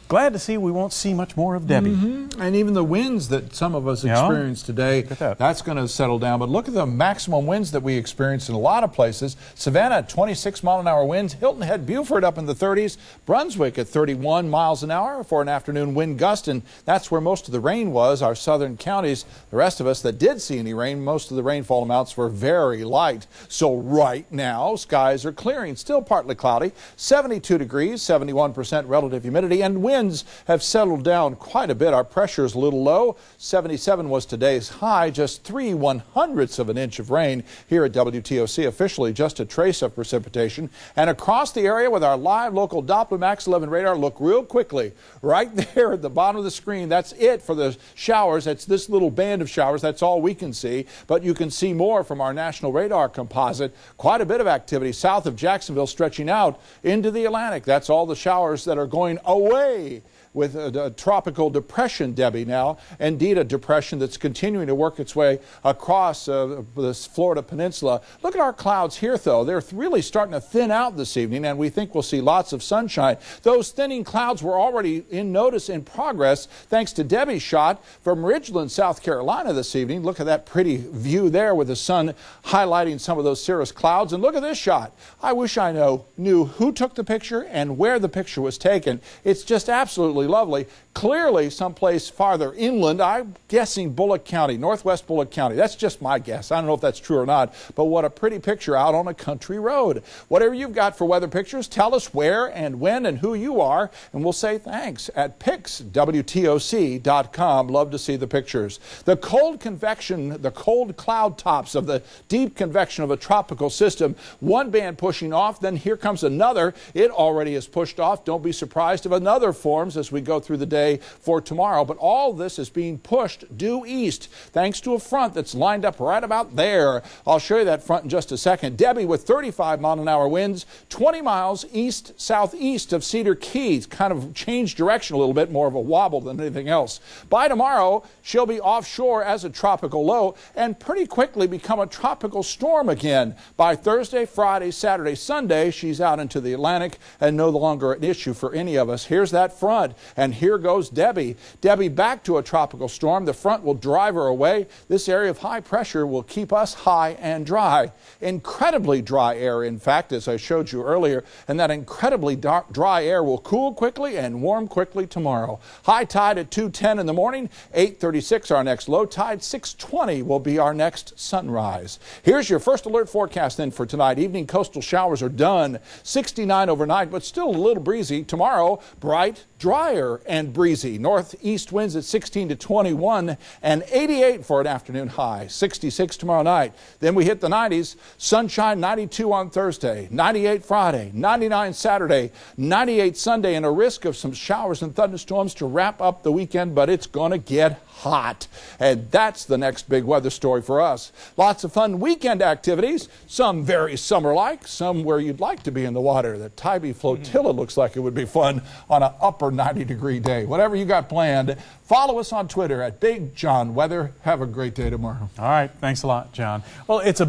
glad to see we won't see much more of Debbie. And even the winds that some of us experienced today, that's going to settle down. But look at the maximum winds that we experienced in a lot of places. Savannah at 26-mile-an-hour winds. Hilton Head, Beaufort up in the 30s. Brunswick at 31 miles an hour for an afternoon wind gust. And that's where most of the rain was, our southern counties. The rest of us that did see any rain, most of the rainfall amounts were very light. So right now, skies are clearing. Still partly cloudy. 72 degrees, 71% relative humidity, and winds have settled down quite a bit. Our pressure is a little low. 77 was today's high, just 3/100ths of an inch of rain here at WTOC, officially just a trace of precipitation. And across the area with our live local Doppler Max 11 radar, look real quickly right there at the bottom of the screen. That's it for the showers. That's this little band of showers. That's all we can see, but you can see more from our national radar composite. Quite a bit of activity south of Jacksonville stretching out into the Atlantic. That's all the showers that are going away with a tropical depression, Debbie, now. Indeed, a depression that's continuing to work its way across this Florida peninsula. Look at our clouds here, though. They're really starting to thin out this evening, and we think we'll see lots of sunshine. Those thinning clouds were already in progress, thanks to Debbie's shot from Ridgeland, South Carolina this evening. Look at that pretty view there with the sun highlighting some of those cirrus clouds. And look at this shot. I wish I knew who took the picture and where the picture was taken. It's just absolutely lovely. Clearly someplace farther inland. I'm guessing Bullock County, northwest Bullock County. That's just my guess. I don't know if that's true or not, but what a pretty picture out on a country road. Whatever you've got for weather pictures, tell us where and when and who you are, and we'll say thanks at picswtoc.com. Love to see the pictures. The cold convection, the cold cloud tops of the deep convection of a tropical system. One band pushing off, then here comes another. It already is pushed off. Don't be surprised if another forms as we go through the day for tomorrow. But all this is being pushed due east thanks to a front that's lined up right about there. I'll show you that front in just a second. Debbie with 35-mile-an-hour winds, 20 miles east-southeast of Cedar Keys. Kind of changed direction a little bit, more of a wobble than anything else. By tomorrow, she'll be offshore as a tropical low and pretty quickly become a tropical storm again. By Thursday, Friday, Saturday, Sunday, she's out into the Atlantic and no longer an issue for any of us. Here's that front, and here goes Debbie. Debbie back to a tropical storm. The front will drive her away. This area of high pressure will keep us high and dry. Incredibly dry air, in fact, as I showed you earlier, and that incredibly dry air will cool quickly and warm quickly tomorrow. High tide at 2:10 in the morning, 8:36 our next low tide, 6:20 will be our next sunrise. Here's your first alert forecast then for tonight. Evening coastal showers are done. 69 overnight, but still a little breezy. Tomorrow, bright, drier, and breezy. Northeast winds at 16 to 21 and 88 for an afternoon high. 66 tomorrow night. Then we hit the 90s. Sunshine 92 on Thursday, 98 Friday, 99 Saturday, 98 Sunday, and a risk of some showers and thunderstorms to wrap up the weekend, but it's going to get hot. And that's the next big weather story for us. Lots of fun weekend activities, some very summer-like, some where you'd like to be in the water. The Tybee Flotilla looks like it would be fun on an upper 90-degree day. Whatever you got planned, follow us on Twitter at Big John Weather. Have a great day tomorrow. All right. Thanks a lot, John. Well, it's a